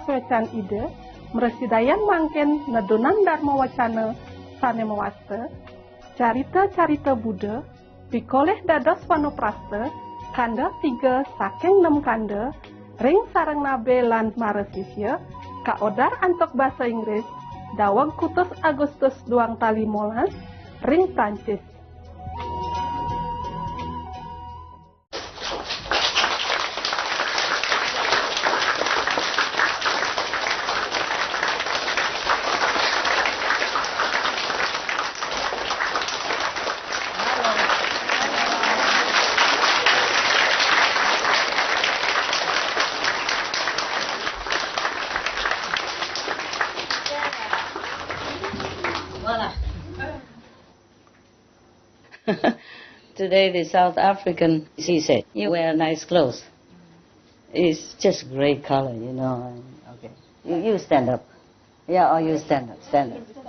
wecan ide, meresidayan mangken nedunan dharma wacana sane mewaste, carita-carita Buddha, pikoleh dados wanopraste, kanda 3 saking 6 kanda, ring sareng nabe lan maresisya, kaodar antok bahasa Inggris, dawag kutus Agustus 2015, ring Prancis. Today the South African, she said, you wear nice clothes. It's just great color, you know. Okay. You stand up. Yeah, or you stand up.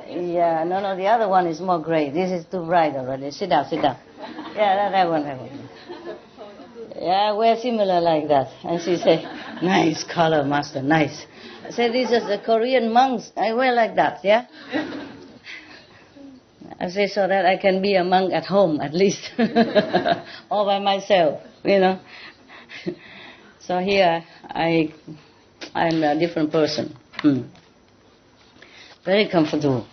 Yeah, no, the other one is more gray. This is too bright already. Sit down. Yeah, that one. Yeah, we're similar like that. And she said, nice color, master, nice. I said, these are the Korean monks. I wear like that, yeah? I say so that I can be a monk at home, at least, all by myself, you know. So here, I'm a different person. Very comfortable.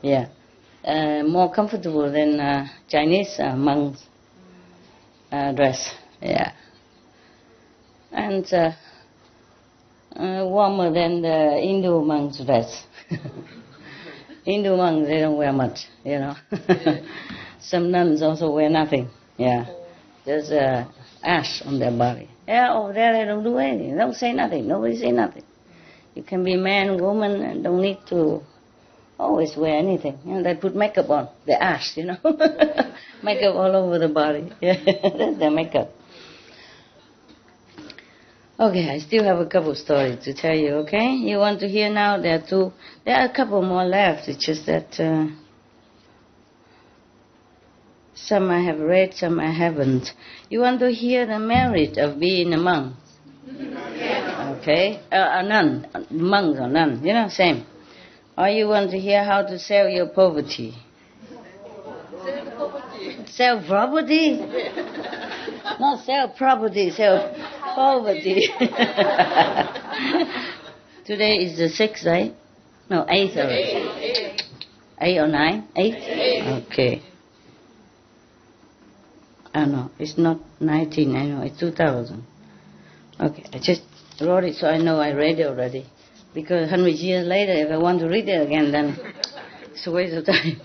Yeah, more comfortable than Chinese monks dress. Yeah, and warmer than the Hindu monks dress. Hindu monks, they don't wear much, you know. Some nuns also wear nothing, yeah. There's ash on their body. Yeah, over there they don't do anything. They don't say nothing. Nobody say nothing. You can be man, woman, and don't need to always wear anything. You know, they put makeup on, the ash, you know. Makeup all over the body. Yeah, that's their makeup. Okay, I still have a couple stories to tell you, okay? You want to hear now? There are a couple more left. It's just that some I have read, some I haven't. You want to hear the merit of being a monk? Okay? A nun. Monk or nun, you know, same. Or you want to hear how to sell your poverty? Sell property? Not sell property, sell poverty. Today is the 6th, right? No, 8th already. 8 or 9? 8? Okay. I know, it's not 19, I know, it's 2000. Okay, I just wrote it so I know I read it already. Because 100 years later, if I want to read it again, then it's a waste of time.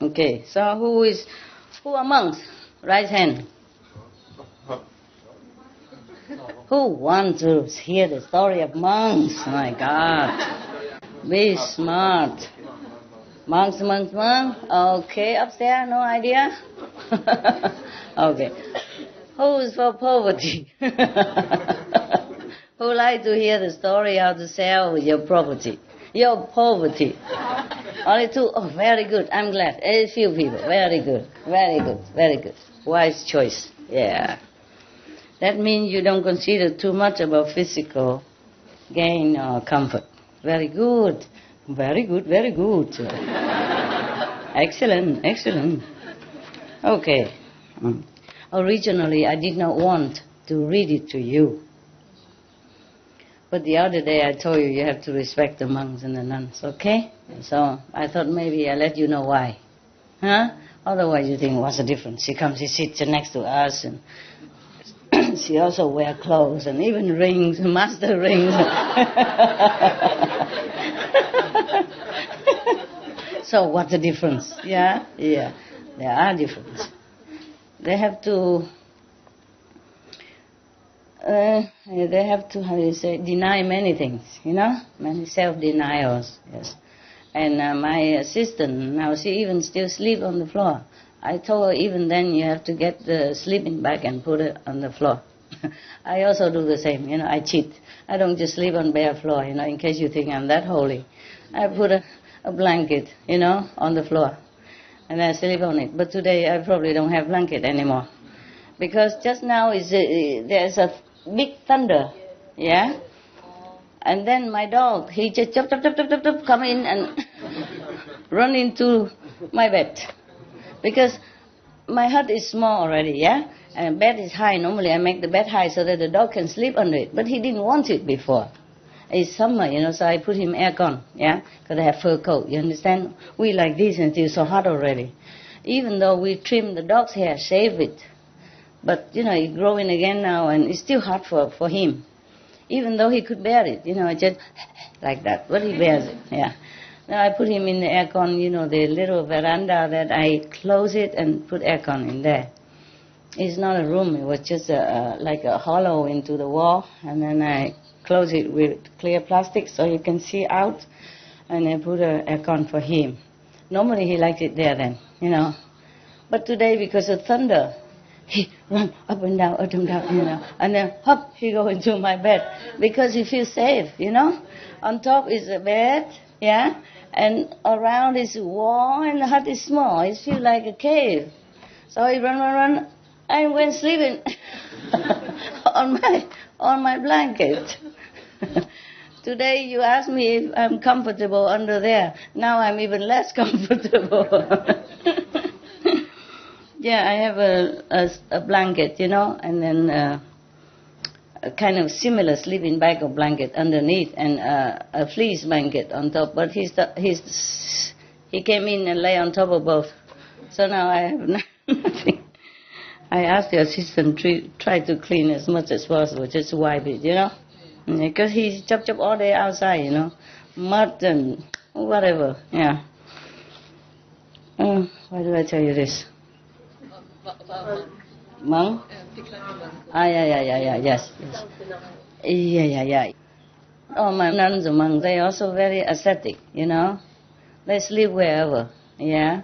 Okay, so who are monks? Right hand. Who wants to hear the story of monks? My God. Be smart. Monks. Okay, upstairs, no idea? Okay. Who is for poverty? Who like to hear the story how to sell your property? Your poverty. Only 2? Oh, very good. I'm glad. A few people. Very good. Wise choice. Yeah. That means you don't consider too much about physical gain or comfort. Very good. Excellent. Okay. Originally, I did not want to read it to you. But the other day I told you have to respect the monks and the nuns, okay? So I thought maybe I'll let you know why. Huh? Otherwise you think, what's the difference? She comes, she sits next to us, and she also wears clothes and even rings, master rings. So what's the difference? Yeah, there are differences. They have to, how do you say, deny many things, you know, many self-denials, yes. And my assistant, now she even still sleep on the floor. I told her even then you have to get the sleeping bag and put it on the floor. I also do the same, you know, I cheat. I don't just sleep on bare floor, you know, in case you think I'm that holy. I put a blanket, you know, on the floor. And I sleep on it. But today I probably don't have blanket anymore. Because just now there's a big thunder, yeah? And then my dog, he just chop, come in and run into my bed. Because my hut is small already, yeah? And bed is high. Normally I make the bed high so that the dog can sleep under it. But he didn't want it before. It's summer, so I put him aircon, yeah? Because I have fur coat, you understand? We like this and it's so hot already. Even though we trim the dog's hair, shave it. But, it's growing again now and it's still hot for him. Even though he could bear it, just like that. But he bears it, yeah. Now I put him in the aircon, the little veranda that I close it and put aircon in there. It's not a room, it was just like a hollow into the wall. And then I close it with clear plastic so you can see out. And I put an aircon for him. Normally he likes it there then, But today, because of thunder, he run up and down, and then hop, he go into my bed because he feels safe, On top is a bed, yeah, and around is a wall, and the hut is small. It feels like a cave. So he run, and went sleeping on my blanket. Today you ask me if I'm comfortable under there. Now I'm even less comfortable. Yeah, I have a blanket, and then a kind of similar sleeping bag of blanket underneath, and a fleece blanket on top. But he came in and lay on top of both. So now I have nothing. I asked the assistant to try to clean as much as possible, just to wipe it, Because he's chop all day outside, mud and whatever, yeah. Why do I tell you this? Monk? Yes. Yeah. Oh, my nuns and monks, they also very ascetic, They sleep wherever, yeah.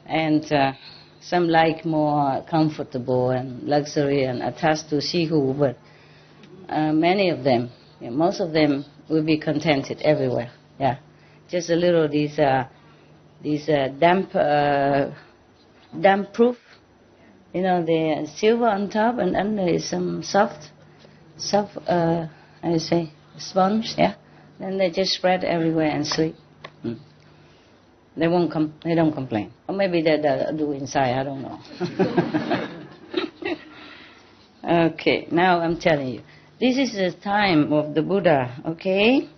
And some like more comfortable and luxury and attached to Shihu, but many of them, most of them will be contented everywhere, yeah. Just a little these damp proof. The silver on top and under is some soft, sponge, yeah. Then they just spread everywhere and sleep. They don't complain. Or maybe they do inside, I don't know. Okay, now I'm telling you. This is the time of the Buddha, okay?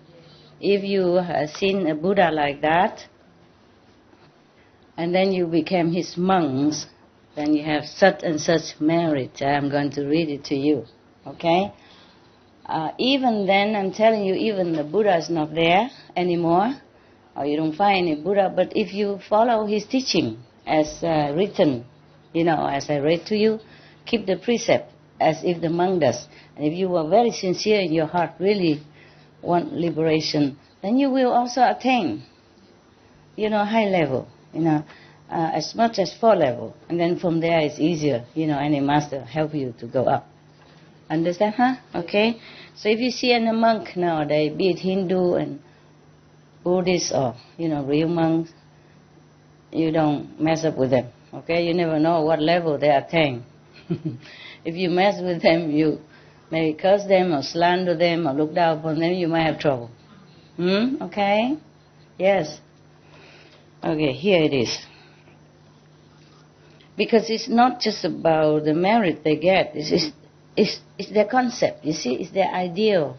If you have seen a Buddha like that, and then you became his monks, then you have such and such merit. I'm going to read it to you, okay? Even then, I'm telling you, even the Buddha is not there anymore, or you don't find any Buddha, but if you follow his teaching as written, as I read to you, keep the precept as if the monk does. And if you are very sincere in your heart, really want liberation, then you will also attain, high level, as much as 4 level. And then from there it's easier, any master help you to go up. Understand, huh? Okay? So if you see any monk nowadays, be it Hindu and Buddhist or, real monks, you don't mess up with them, okay? You never know what level they attain. If you mess with them, you may curse them or slander them or look down upon them, you might have trouble. Okay? Yes. Okay, here it is. Because it's not just about the merit they get, it's their concept, you see, it's their ideal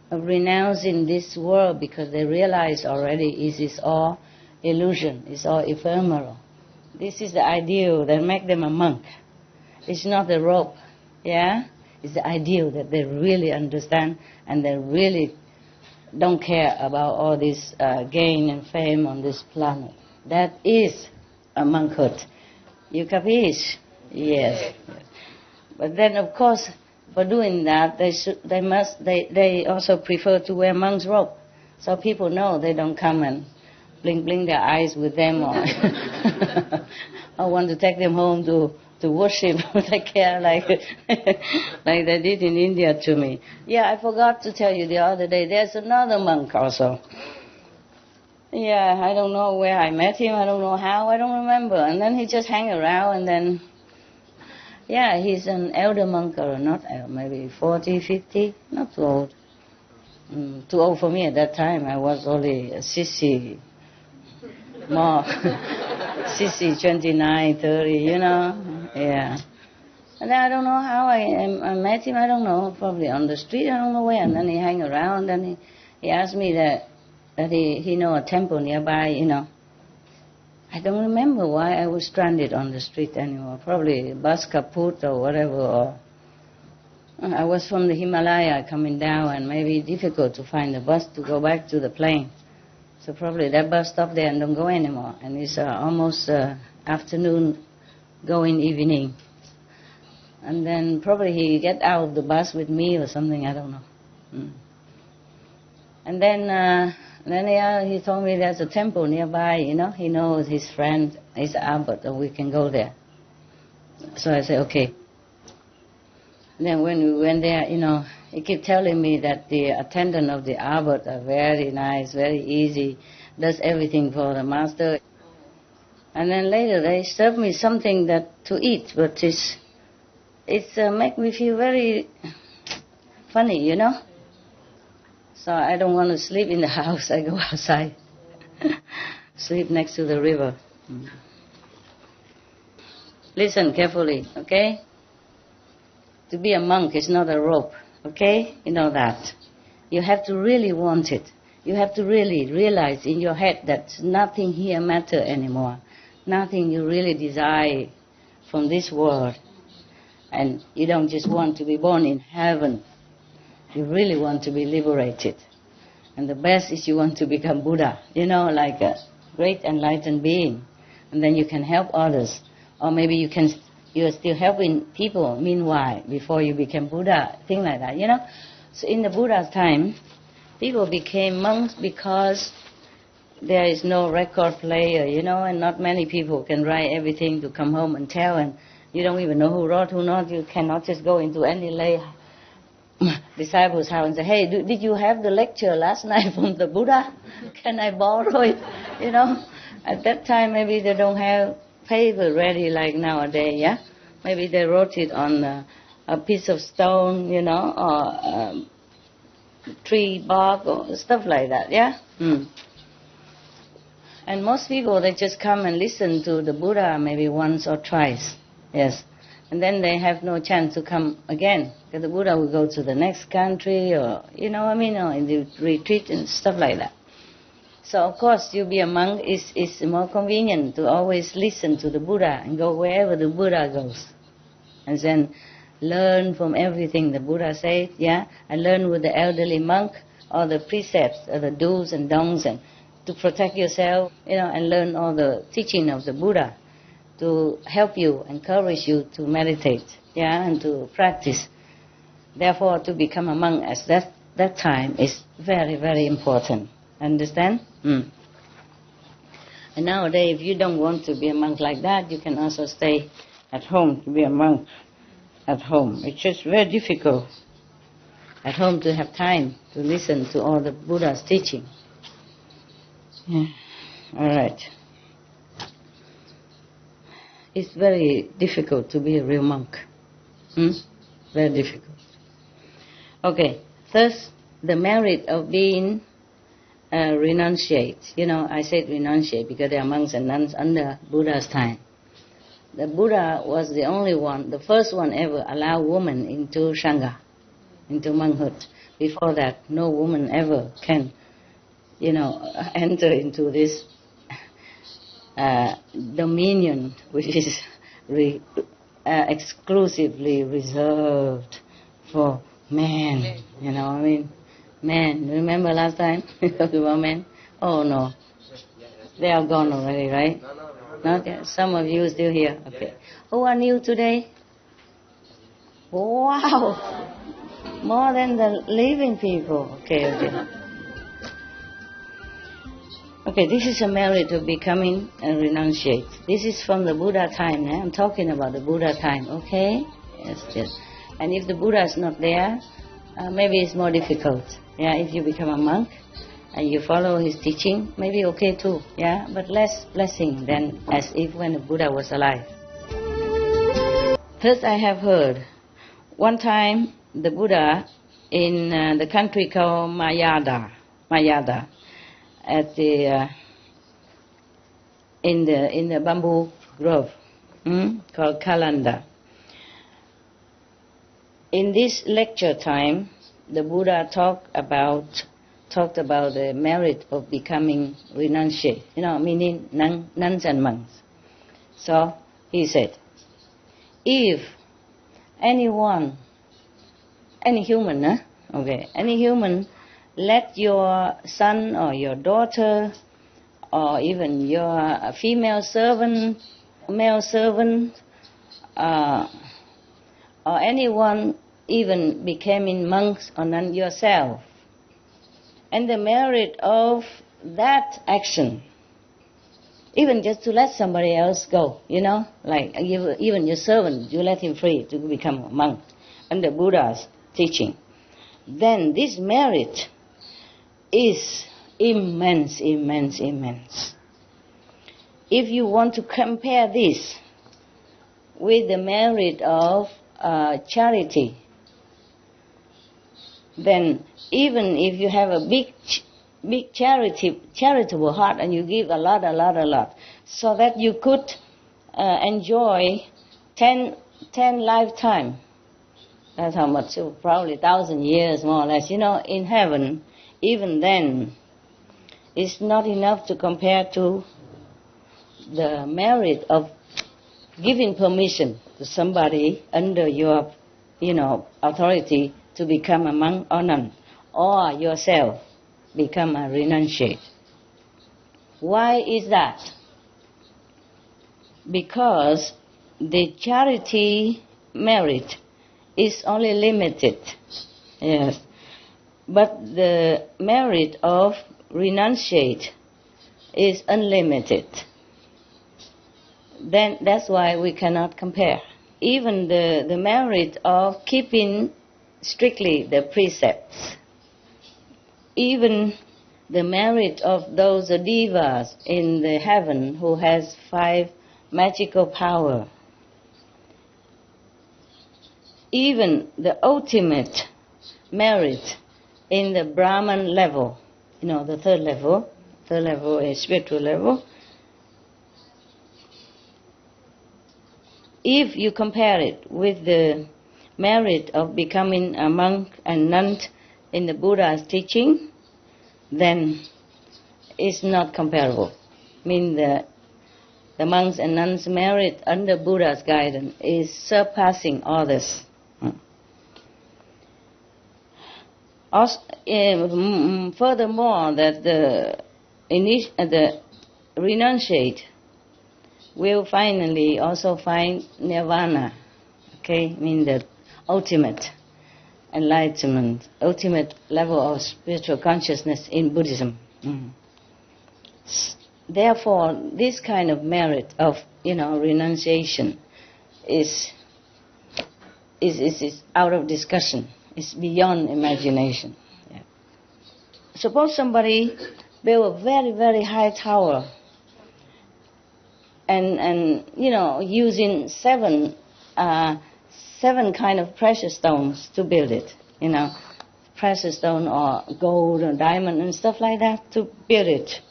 of renouncing this world because they realize already it is all illusion, it's all ephemeral. This is the ideal that make them a monk. It's not the rope, yeah? It's the ideal that they really understand and they really don't care about all this gain and fame on this planet. That is a monkhood. You capiche? Yes. But then, of course, for doing that, they also prefer to wear monk's robe, so people know they don't come and blink their eyes with them, or I want to take them home to worship, take care like they did in India to me. Yeah, I forgot to tell you the other day. There's another monk also. Yeah, I don't know where I met him. I don't know how. I don't remember. And then he just hang around, and then Yeah, he's an elder monk or not, maybe 40, 50, not too old. Too old for me at that time. I was only a sissy, more sissy, 29, 30, you know. Yeah. And I don't know how I met him. I don't know, probably on the street. I don't know where. And then he hang around. And he asked me that he know a temple nearby, you know. I don't remember why I was stranded on the street anymore. Probably bus kaput or whatever. Or I was from the Himalaya coming down, and maybe difficult to find a bus to go back to the plane. So probably that bus stopped there and don't go anymore. And it's almost afternoon going evening. And then probably he get out of the bus with me or something, I don't know. And then he told me there's a temple nearby, you know. He knows his friend is abbot, and we can go there. So I said, okay. And then when we went there, you know, he kept telling me that the attendant of the abbot are very nice, very easy, does everything for the master. And then later they served me something that to eat, but it's make me feel very funny, you know. So I don't want to sleep in the house. I go outside, sleep next to the river. Listen carefully, okay? To be a monk is not a rope, okay? You know that. You have to really want it. You have to really realize in your head that nothing here matters anymore. Nothing you really desire from this world. And you don't just want to be born in heaven. You really want to be liberated. And the best is you want to become Buddha, you know, like a great enlightened being. And then you can help others. Or maybe you are still helping people meanwhile before you become Buddha, things like that, you know. So in the Buddha's time, people became monks because there is no record player, you know, and not many people can write everything to come home and tell, and you don't even know who wrote, who not. You cannot just go into any lay disciples' house and say, hey, did you have the lecture last night from the Buddha? Can I borrow it? You know, at that time maybe they don't have paper ready like nowadays, yeah? Maybe they wrote it on a piece of stone, you know, or tree bark or stuff like that, yeah? And most people, they just come and listen to the Buddha maybe once or twice, yes. And then they have no chance to come again, because the Buddha will go to the next country or, you know what I mean, or in the retreat and stuff like that. So, of course, you be a monk is more convenient to always listen to the Buddha and go wherever the Buddha goes. And then learn from everything the Buddha said, yeah? And learn with the elderly monk all the precepts, or the do's and don'ts, and to protect yourself, you know, and learn all the teaching of the Buddha to help you, encourage you to meditate, yeah, and to practice. Therefore, to become a monk at that time is very, very important. Understand? And nowadays, if you don't want to be a monk like that, you can also stay at home to be a monk at home. It's just very difficult at home to have time to listen to all the Buddha's teaching. Yeah. All right. It's very difficult to be a real monk. Very difficult. Okay. Thus, the merit of being renunciate. You know, I said renunciate because there are monks and nuns under Buddha's time. The Buddha was the only one, the first one ever allow women into Sangha, into monkhood. Before that, no woman ever can, you know, enter into this dominion which is exclusively reserved for men. You know what I mean? Men. Remember last time we talked about men? Oh no. They are gone already, right? Not yet. Some of you still here. Okay. Who are new today? Wow! More than the living people. Okay. Okay, this is a merit of becoming a renunciate. This is from the Buddha time. I'm talking about the Buddha time, okay? Yes. And if the Buddha is not there, maybe it's more difficult. Yeah, if you become a monk and you follow his teaching, maybe okay too. Yeah, but less blessing than as if when the Buddha was alive. Thus I have heard. One time the Buddha in the country called Mayada, at the in the bamboo grove called Kalanda. In this lecture time, the Buddha talked about the merit of becoming renunciate, meaning nuns and monks. So he said, if any human let your son or your daughter or even your female servant, male servant, or anyone even becoming monks or nun yourself, and the merit of that action, even just to let somebody else go, like even your servant, you let him free to become a monk under Buddha's teaching, then this merit is immense. If you want to compare this with the merit of charity, then even if you have a big charitable heart and you give a lot, so that you could enjoy 10 lifetime. That's how much, probably 1,000 years more or less. In heaven, even then, it's not enough to compare to the merit of giving permission to somebody under your, authority to become a monk or nun, or yourself become a renunciate. Why is that? Because the charity merit is only limited, yes, but the merit of renunciate is unlimited. Then that's why we cannot compare. Even the merit of keeping strictly the precepts, even the merit of those devas in the heaven who has 5 magical power, even the ultimate merit in the Brahman level, the third level is spiritual level. If you compare it with the merit of becoming a monk and nun in the Buddha's teaching, then it's not comparable. I mean, the monks and nuns' merit under Buddha's guidance is surpassing others. Furthermore, that the renunciate will finally also find nirvana, mean the ultimate enlightenment, ultimate level of spiritual consciousness in Buddhism. Therefore, this kind of merit of, renunciation is out of discussion. It's beyond imagination. Yeah. Suppose somebody build a very, very high tower and using seven kind of precious stones to build it, precious stone or gold or diamond and stuff like that to build it.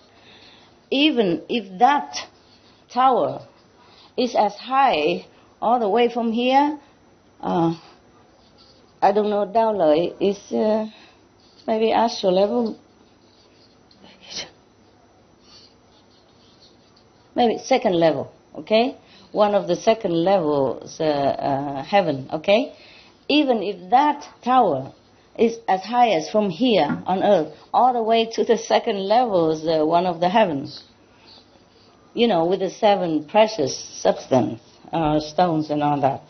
Even if that tower is as high all the way from here, I don't know, down low, it's maybe astral level, maybe second level, one of the second levels heaven, even if that tower is as high as from here on earth all the way to the second levels, one of the heavens, with the 7 precious substance stones and all that,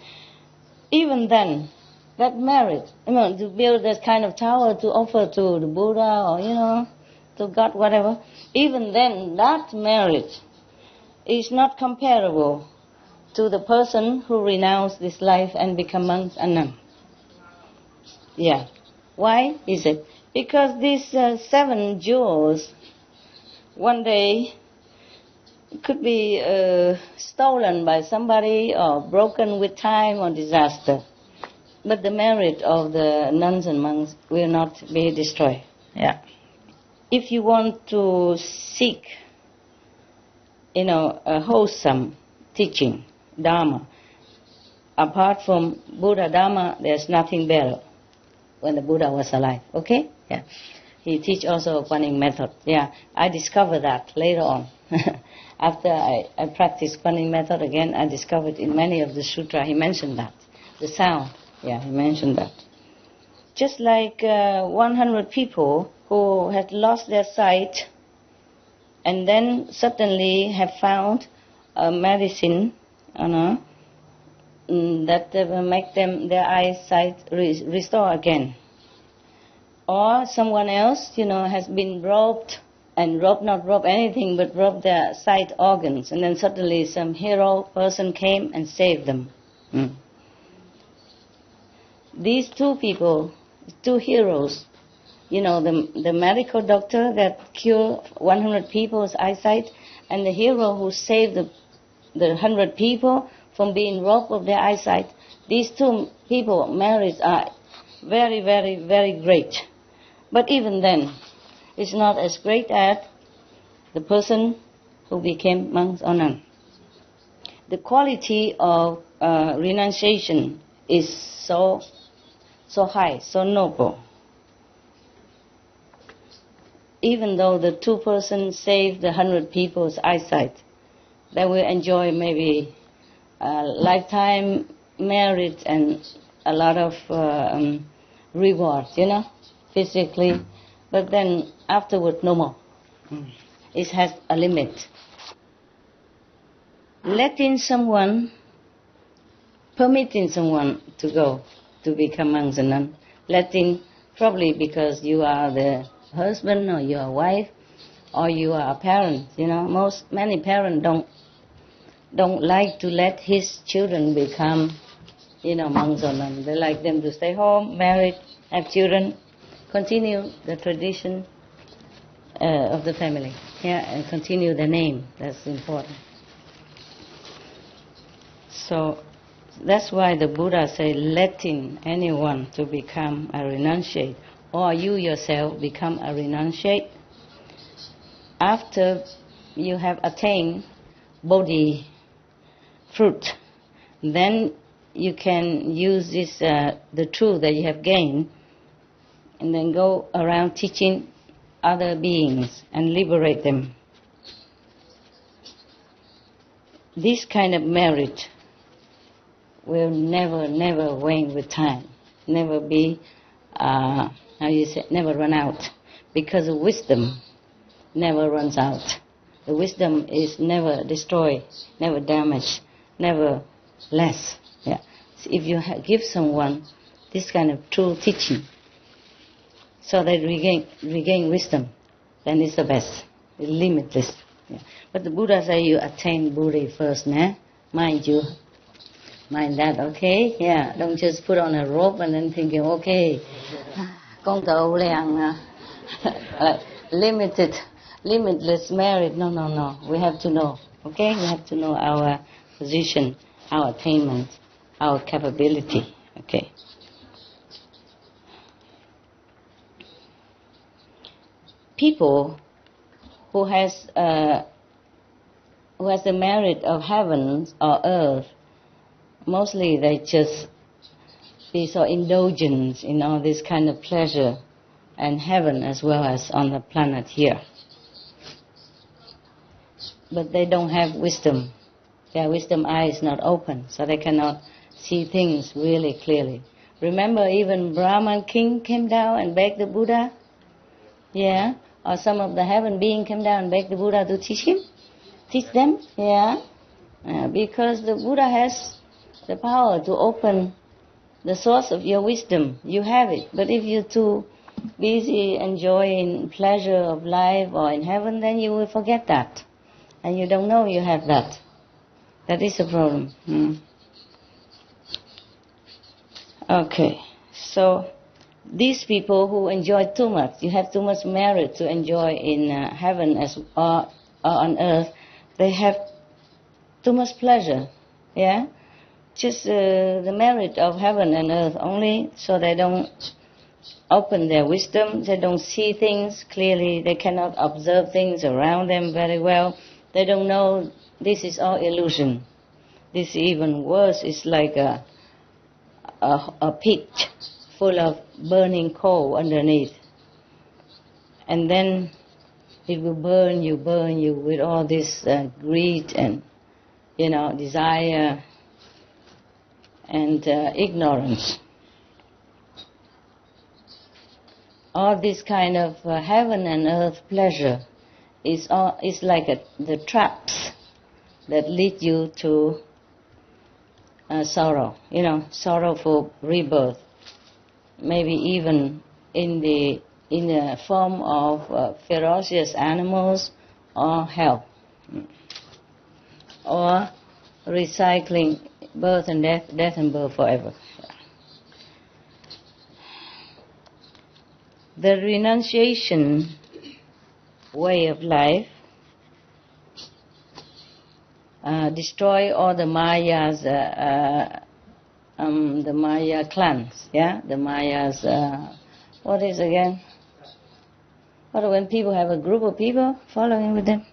even then that merit, to build that kind of tower to offer to the Buddha or to God, whatever, even then that merit is not comparable to the person who renounced this life and become monks and nuns. Yeah. Why is it? Because these 7 jewels, one day, could be stolen by somebody or broken with time or disaster. But the merit of the nuns and monks will not be destroyed. Yeah. If you want to seek, a wholesome teaching, Dharma, apart from Buddha Dharma, there's nothing better when the Buddha was alive. Okay? Yeah. He teach also a Kuan Yin method. Yeah. I discovered that later on. After I practiced Kuan Yin method again, I discovered in many of the sutra he mentioned that. The sound. Yeah, he mentioned that. Just like 100 people who had lost their sight and then suddenly have found a medicine, that will make them their eyesight restore again. Or someone else, has been robbed, and not robbed anything, but robbed their sight organs, and then suddenly some hero person came and saved them. These two people, two heroes, the medical doctor that cured 100 people's eyesight, and the hero who saved the 100 people from being robbed of their eyesight. These two people merits are very, very, very great. But even then, it's not as great as the person who became monks or nun. The quality of renunciation is so high, so noble. Even though the two persons saved the 100 people's eyesight, they will enjoy maybe lifetime merit and a lot of rewards, physically. But then afterward, no more. It has a limit. Permitting someone to go to become monks and nuns, probably because you are the husband or you are a wife or you are a parent. Many parents don't like to let his children become, monks or nuns. They like them to stay home, married, have children, continue the tradition of the family, and continue the name. That's important. So that's why the Buddha said, letting anyone to become a renunciate, or you yourself become a renunciate, after you have attained Bodhi fruit, then you can use this, the truth that you have gained, and then go around teaching other beings and liberate them. This kind of merit will never wane with time, never be, never run out, because the wisdom never runs out. The wisdom is never destroyed, never damaged, never less. Yeah. So if you give someone this kind of true teaching, so they regain wisdom, then it's the best. It's limitless. Yeah. But the Buddha say you attain Buddha first, mind you. Mind that, okay? Yeah, don't just put on a robe and then thinking, okay, limitless merit. No. We have to know, okay? We have to know our position, our attainment, our capability, okay? People who has the merit of heaven or earth, mostly they just be so indulgent in all this kind of pleasure and heaven as well as on the planet here. But they don't have wisdom. Their wisdom eye is not open, so they cannot see things really clearly. Remember, even Brahman king came down and begged the Buddha? Yeah? Or some of the heaven beings came down and begged the Buddha to teach them? Yeah? Because the Buddha has the power to open the source of your wisdom. You have it. But if you're too busy enjoying pleasure of life or in heaven, then you will forget that. And you don't know you have that. That is the problem. Okay. So these people who enjoy too much, you have too much merit to enjoy in heaven or on earth, they have too much pleasure, yeah? Just the merit of heaven and earth only, so they don't open their wisdom, they don't see things clearly, they cannot observe things around them very well, they don't know this is all illusion. This even worse, is like a pit full of burning coal underneath. And then it will burn you with all this greed and, desire and ignorance. All this kind of heaven and earth pleasure is like the traps that lead you to sorrow, sorrowful rebirth, maybe even in the form of ferocious animals or hell, or recycling birth and death and birth forever. The renunciation way of life destroy all the Maya's, the Maya clans, yeah? The Maya's, what is again? What when people have a group of people following with them?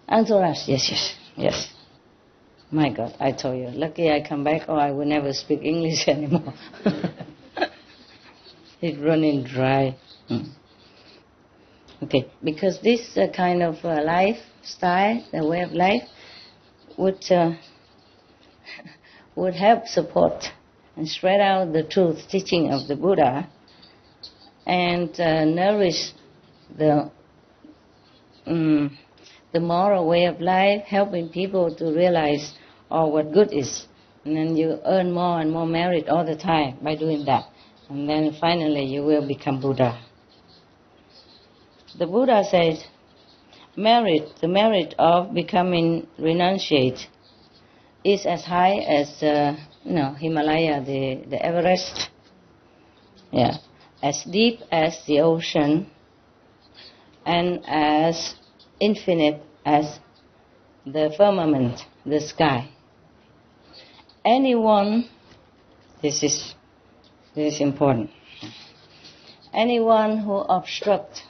Entourage, yes. My God, I told you, lucky I come back or I will never speak English anymore. It's running dry. Okay, because this kind of lifestyle, the way of life, would help support and spread out the truth teaching of the Buddha and nourish the moral way of life, helping people to realize what good is. And then you earn more and more merit all the time by doing that. And then finally you will become Buddha. The Buddha said, the merit of becoming renunciate is as high as Himalaya, the Everest, yeah, as deep as the ocean, and as infinite as the firmament, the sky. Anyone, this is important. Anyone who obstructs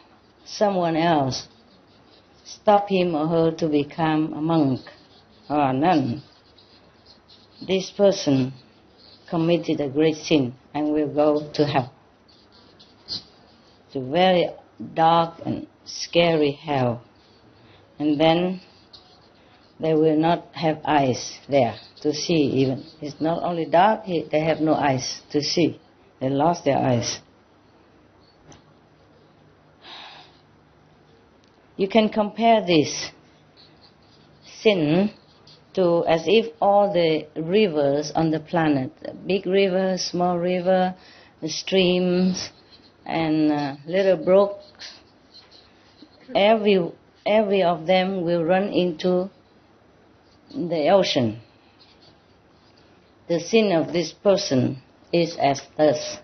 someone else, stop him or her to become a monk or a nun, this person committed a great sin and will go to hell. It's a very dark and scary hell. And then they will not have eyes there to see even. It's not only dark, they have no eyes to see. They lost their eyes. You can compare this sin to as if all the rivers on the planet, big river, small river, the streams, and little brooks, every of them will run into the ocean. The sin of this person is as thus,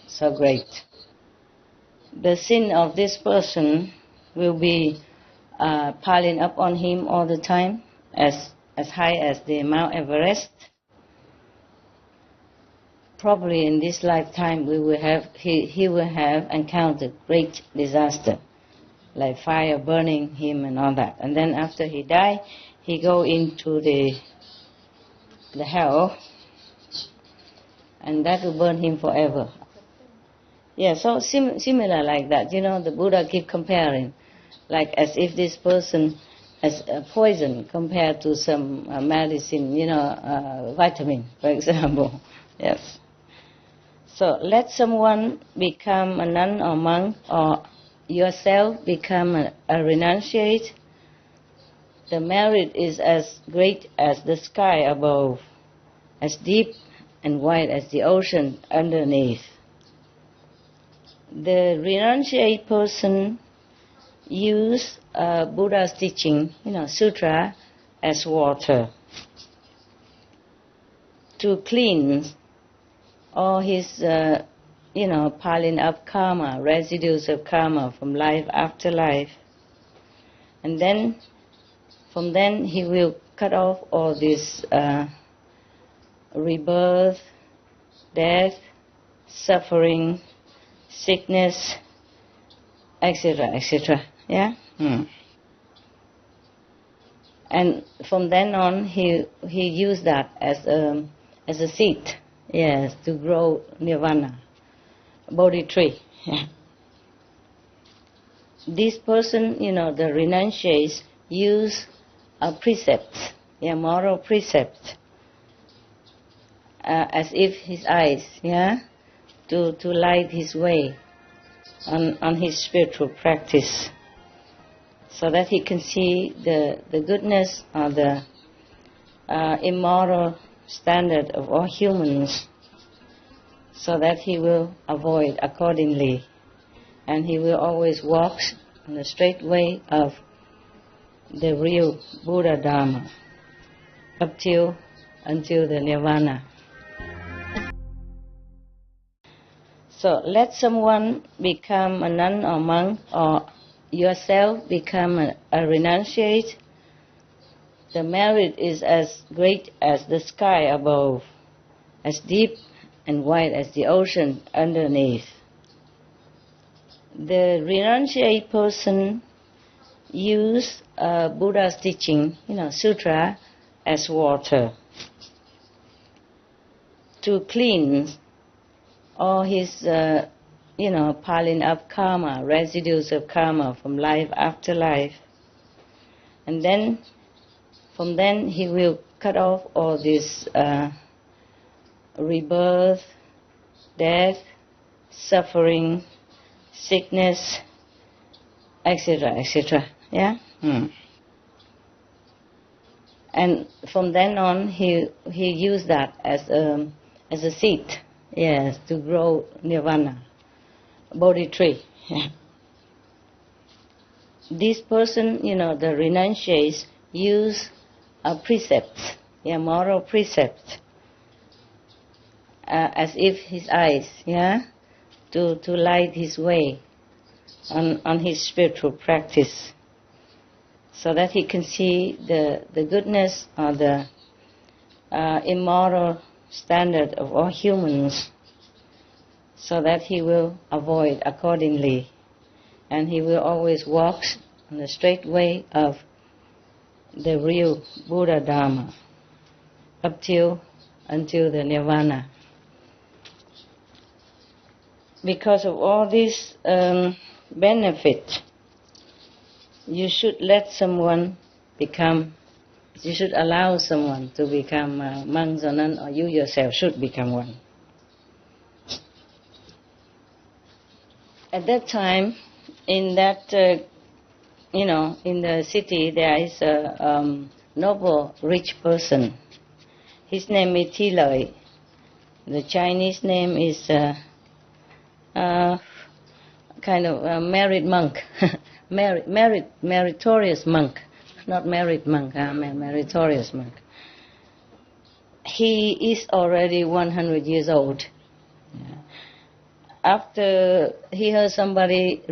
so great. The sin of this person will be piling up on him all the time, as high as the Mount Everest. Probably in this lifetime he will have encountered great disaster, like fire burning him and all that. And then after he die, he go into the hell, and that will burn him forever. Yeah, so similar like that. The Buddha keep comparing, like as if this person as a poison compared to some medicine, vitamin, for example. Yes. So let someone become a nun or monk, or yourself become a renunciate. The merit is as great as the sky above, as deep and wide as the ocean underneath. The renunciate person use Buddha's teaching, sutra, as water to cleanse all his, piling up karma, residues of karma from life after life. And then from then he will cut off all this rebirth, death, suffering, sickness, etc., etc. Yeah. And from then on, he used that as a seed, yes, to grow nirvana, Bodhi tree. Yeah. This person, the renunciates, use precepts, moral precepts, as if his eyes, to light his way on his spiritual practice, so that he can see the goodness or the immoral standard of all humans, so that he will avoid accordingly, and he will always walk in the straight way of the real Buddha Dharma until the nirvana. So let someone become a nun or monk, or yourself become a renunciate. The merit is as great as the sky above, as deep and wide as the ocean underneath. The renunciate person use Buddha's teaching, sutra, as water to cleanse all his, piling up karma, residues of karma from life after life. And then, from then he will cut off all this rebirth, death, suffering, sickness, etc., etc. Yeah. And from then on, he used that as a seed, yes, to grow nirvana, Bodhi tree. Yeah. This person, the renunciates, use precepts, moral precepts, as if his eyes, to light his way on his spiritual practice, so that he can see the goodness or the immoral standard of all humans, so that he will avoid accordingly, and he will always walk in the straight way of the real Buddha Dharma until the nirvana. Because of all this benefit, you should let someone you should allow someone to become monks or nun, or you yourself should become one. At that time, in that, in the city, there is a noble, rich person. His name is Tilai. The Chinese name is kind of a married monk, meritorious monk, not married monk, meritorious monk. He is already 100 years old. After he heard somebody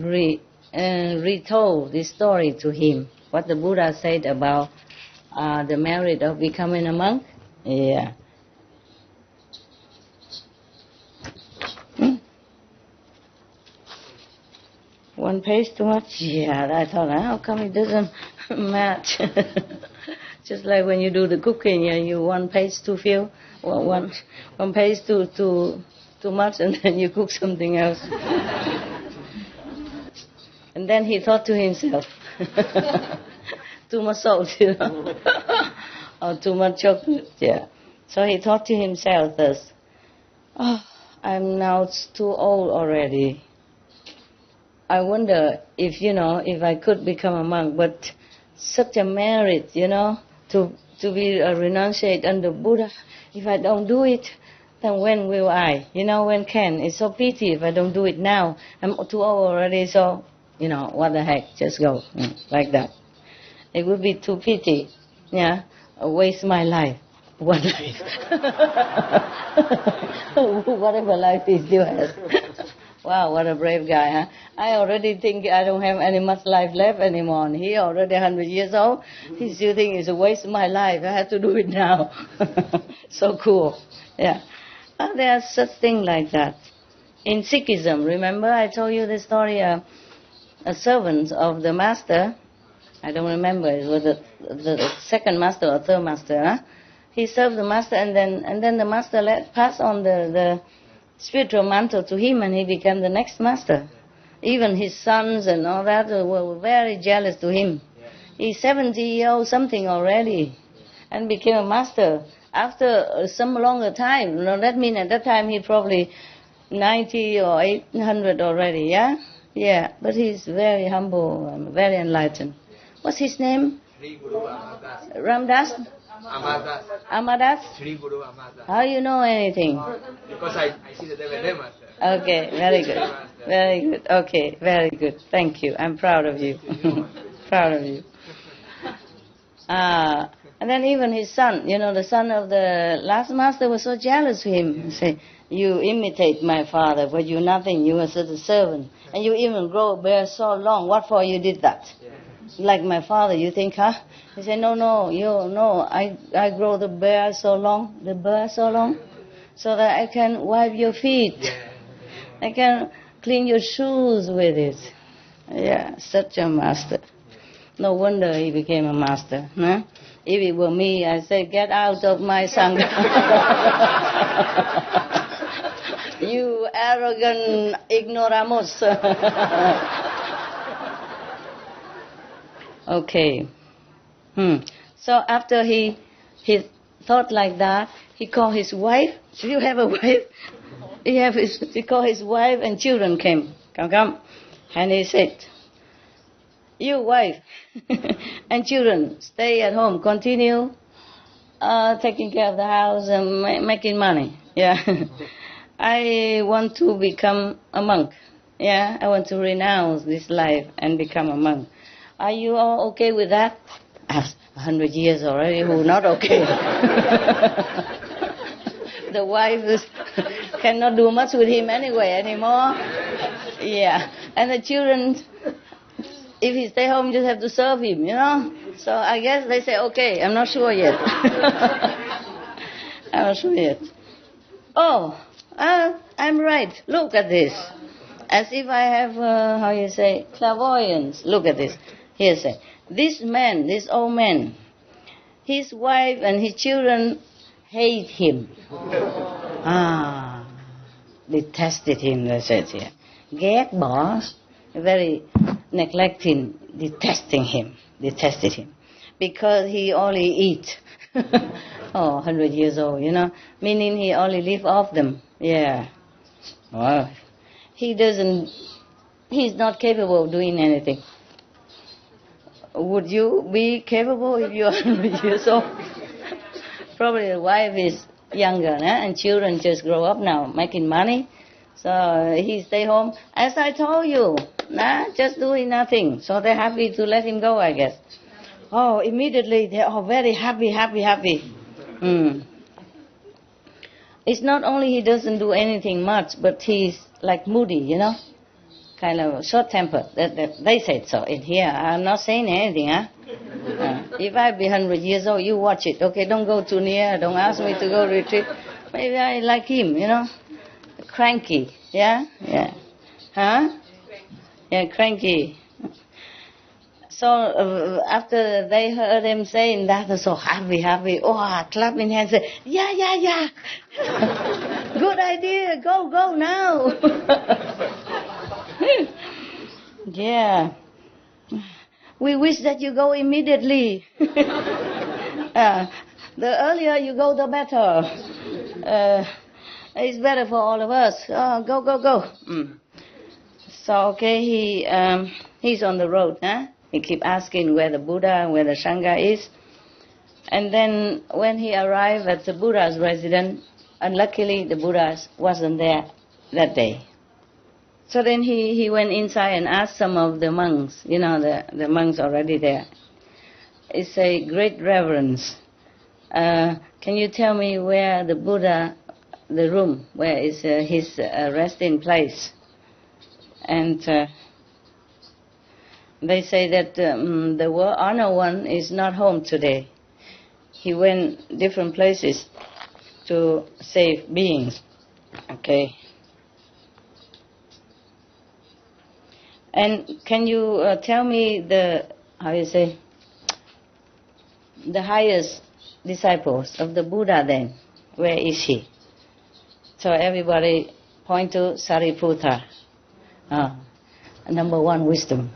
retold this story to him, what the Buddha said about the merit of becoming a monk, One page too much? Yeah, I thought, how come it doesn't match? Just like when you do the cooking, you one page too few, one page too much, and then you cook something else. And then he thought to himself, too much salt, or too much chocolate, So he thought to himself this, I'm now too old already. I wonder if I could become a monk, but such a merit, to be a renunciate under Buddha. If I don't do it, then when will I? When can? It's so pity if I don't do it now. I'm too old already, so, what the heck, just go, like that. It would be too pity, waste my life, one life. Whatever life he still has. Wow, what a brave guy, huh? I already think I don't have any much life left anymore. And he already 100 years old. He still think it's a waste of my life. I have to do it now. So cool. Yeah. There are such things like that. In Sikhism, remember I told you the story, a servant of the master, I don't remember, it was the second master or third master, huh? He served the master, and then the master pass on the spiritual mantle to him, and he became the next master. Even his sons and all that were very jealous to him. He's 70 years old something already, and became a master after some longer time. You know, that means at that time he probably 90 or 800 already, yeah? Yeah, but he's very humble and very enlightened. What's his name? Sri Guru Amadas. Ramdas? Amadas. Amadas? Sri Guru Amadas. How you know anything? Because I see the DVD, Master. Okay, very good. Very good. Okay, very good. Thank you. I'm proud of you. Proud of you. And then even his son, you know, the son of the last master was so jealous of him. He said, you imitate my father, but you're nothing. You are such a servant. And you even grow a beard so long. What for you did that? Like my father, you think, huh? He said, no, I grow the beard so long, so that I can wipe your feet. I can clean your shoes with it. Yeah, such a master. No wonder he became a master. Huh? If it were me, I'd say, get out of my sangha. You arrogant ignoramus. Okay. So after he thought like that, he called his wife. Do you have a wife? He called his wife, and children came. Come. And he said, you wife and children, stay at home, continue taking care of the house and making money. Yeah. I want to become a monk. Yeah, I want to renounce this life and become a monk. Are you all okay with that? 100 years already, who not okay? The wife cannot do much with him anyway anymore. Yeah, and the children, if he stay home, just have to serve him, you know. So I guess they say, okay, I'm not sure yet. I'm not sure yet. Oh, I'm right. Look at this. As if I have, clairvoyance. Look at this. Here say, this man, this old man, his wife and his children hate him. Detested him, they said here. Ghét bỏ, very neglecting, detested him. Because he only eat. 100 years old, you know, meaning he only live off them. Yeah. Well, he's not capable of doing anything. Would you be capable if you're 100 years old? Probably the wife is younger, and children just grow up now, making money. So he stay home. As I told you, just doing nothing. So they're happy to let him go, I guess. Oh, immediately they are very happy. It's not only he doesn't do anything much, but he's like moody, you know, kind of short-tempered. They said so in here. I'm not saying anything, huh? If I be 100 years old, you watch it. Okay, don't go too near. Don't ask me to go retreat. Maybe I like him, you know, cranky. Yeah. Huh? Yeah, cranky. So after they heard him saying that, they're so happy. Oh, clapping hands, say, yeah. Good idea. Go now. Yeah. We wish that you go immediately. The earlier you go, the better. It's better for all of us. Oh, go. So, okay, he's on the road, huh? He keep asking where the Buddha and where the Sangha is. And then when he arrived at the Buddha's residence, unluckily the Buddha wasn't there that day. So then he went inside and asked some of the monks, you know, the monks already there. It's a great reverence. Can you tell me where the Buddha, the room, where is his resting place? And they say that the honor one is not home today. He went different places to save beings. Okay. And can you tell me the highest disciples of the Buddha then? Where is he? So everybody point to Sariputta. Number one wisdom.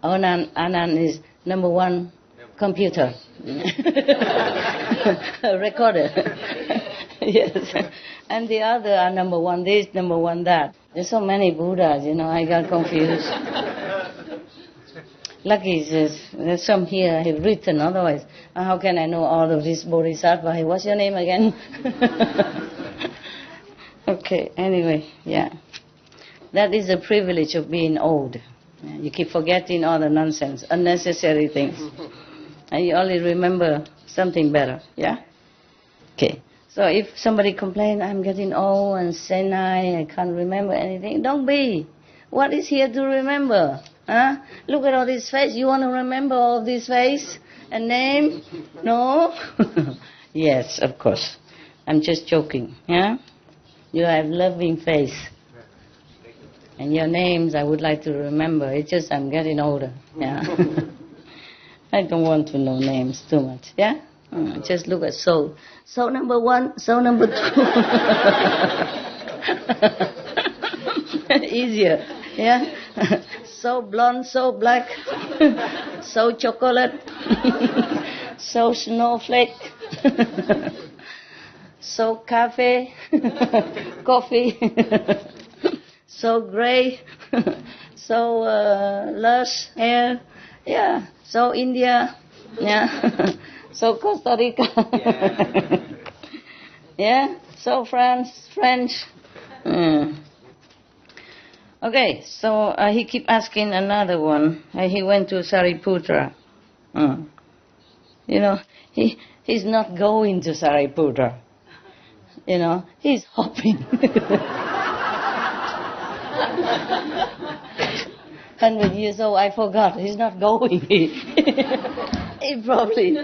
Anand is number one computer. Recorder. Yes. And the other are number one this, number one that. There's so many Buddhas, I got confused. Lucky there's some here I have written, otherwise how can I know all of these bodhisattvas? What's your name again? Okay, anyway, yeah. That is the privilege of being old. You keep forgetting all the nonsense, unnecessary things. And you only remember something better, yeah? Okay. So if somebody complains, I'm getting old and senile, I can't remember anything, don't be. What is here to remember? Huh? Look at all this face. You want to remember all this face and name? No? Yes, of course. I'm just joking, yeah? You have loving face. And your names I would like to remember. It's just I'm getting older, yeah? I don't want to know names too much, yeah? Just look at soul. Soul number one, soul number two. Easier, yeah? So blonde, so black, so chocolate, so snowflake, so coffee, so gray, so lush hair, yeah, so India, yeah. So Costa Rica, yeah, so France, French. Okay, so he keep asking another one. He went to Sariputta. He's not going to Sariputta. He's hopping. 100 years old, I forgot. He's not going. He probably.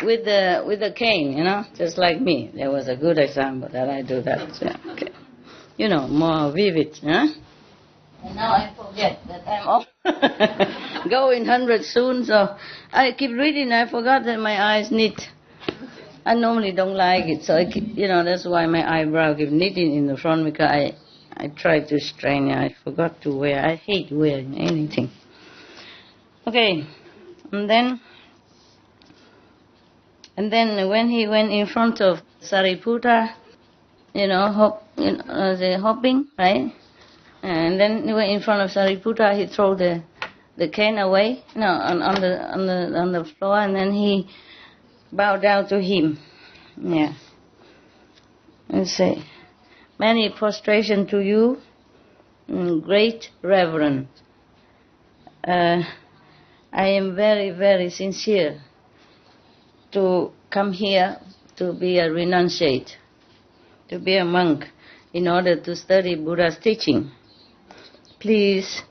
With the cane, just like me. There was a good example that I do that. Yeah, okay. More vivid, huh? And now I forget that I'm off. Going 100 soon, so I keep reading. I forgot that my eyes knit. I normally don't like it, so I keep, that's why my eyebrow keep knitting in the front, because I try to strain it. I forgot to wear. I hate wearing anything. Okay, and then when he went in front of Sariputta, the hopping, right? And then he went in front of Sariputta. He threw the cane away, on the floor, and then he bowed down to him. Yeah. And say, many prostration to you, great reverend. I am very, very sincere to come here to be a renunciate, to be a monk, in order to study Buddha's teaching. Please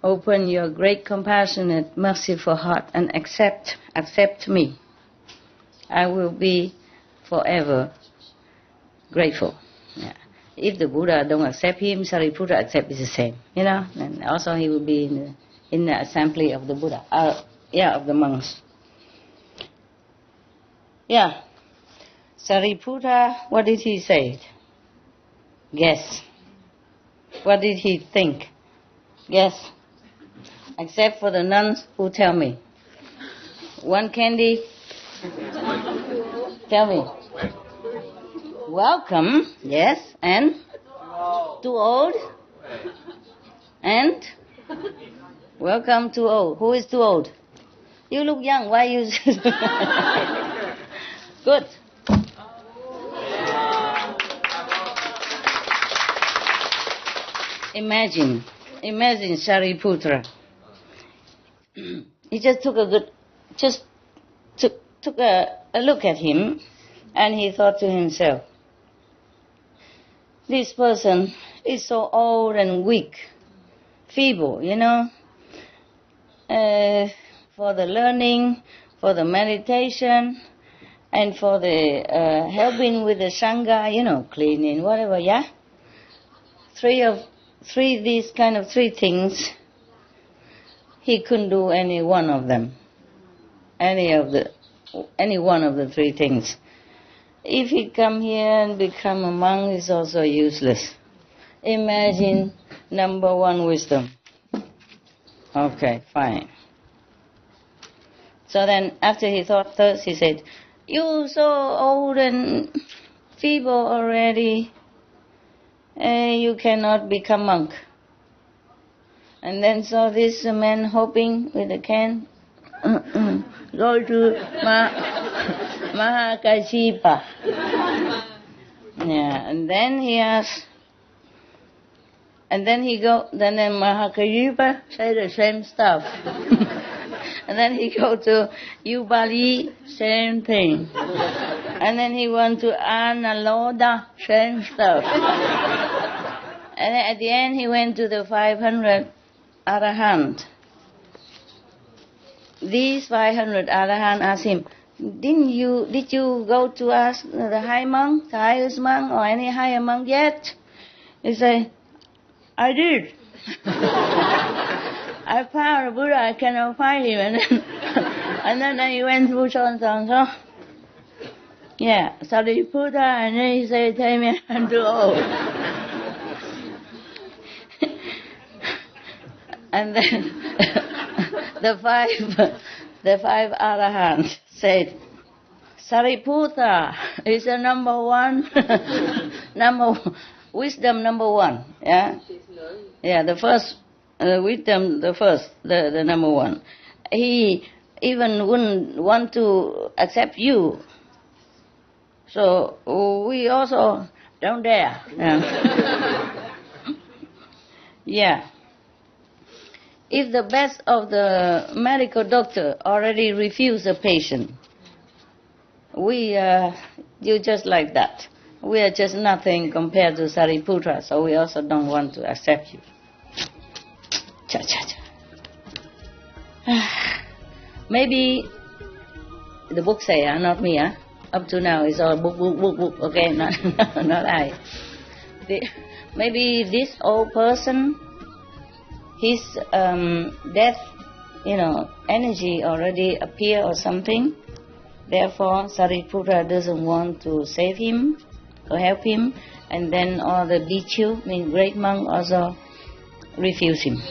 open your great compassionate, merciful heart and accept me. I will be forever grateful. Yeah. If the Buddha don't accept him, Sariputta accept is the same, And also he will be in the assembly of the Buddha, of the monks. Yeah. Sariputta, what did he say? Guess. What did he think? Guess. Except for the nuns who tell me. One candy. Tell me. Welcome. Yes. And? Too old? And? Welcome too old. Who is too old? You look young. Why you? Good. Imagine Imagine Shariputra. He just took took a look at him, and he thought to himself, this person is so old and weak, feeble, for the learning, for the meditation, and for the helping with the Sangha, cleaning, whatever, yeah? These kind of three things, he couldn't do any one of them. Any one of the three things. If he come here and become a monk, it's also useless. Imagine number one, wisdom. Okay, fine. So then, after he thought first, he said, "You so old and feeble already, you cannot become monk." And then saw this man hopping with a can, go to Mahakashipa. Yeah, and then he asked, and then Mahakashipa say the same stuff. And then he go to Ubali, same thing. And then he went to Analoda, same stuff. And then at the end he went to the 500 Arahant. These 500 Arahant asked him, did you go to ask the high monk, the highest monk, or any higher monk yet? He said, I did. I found a Buddha, I cannot find him. And then he went through so and so. Yeah, Sariputta, and then he said, tell me I'm too old. And then the five Arahants said, Sariputta is the number one, wisdom number one. Yeah, yeah. The first wisdom, the number one. He even wouldn't want to accept you. So we also don't dare. Yeah. Yeah. If the best of the medical doctor already refused a patient, you just like that. We are just nothing compared to Sariputta, so we also don't want to accept you. Maybe the book say, not me. Up to now it's all book. Okay, not I. Maybe this old person, his death, energy already appear or something. Therefore, Sariputta doesn't want to save him or help him, and then all the bhikkhu, great monk, also refuse him.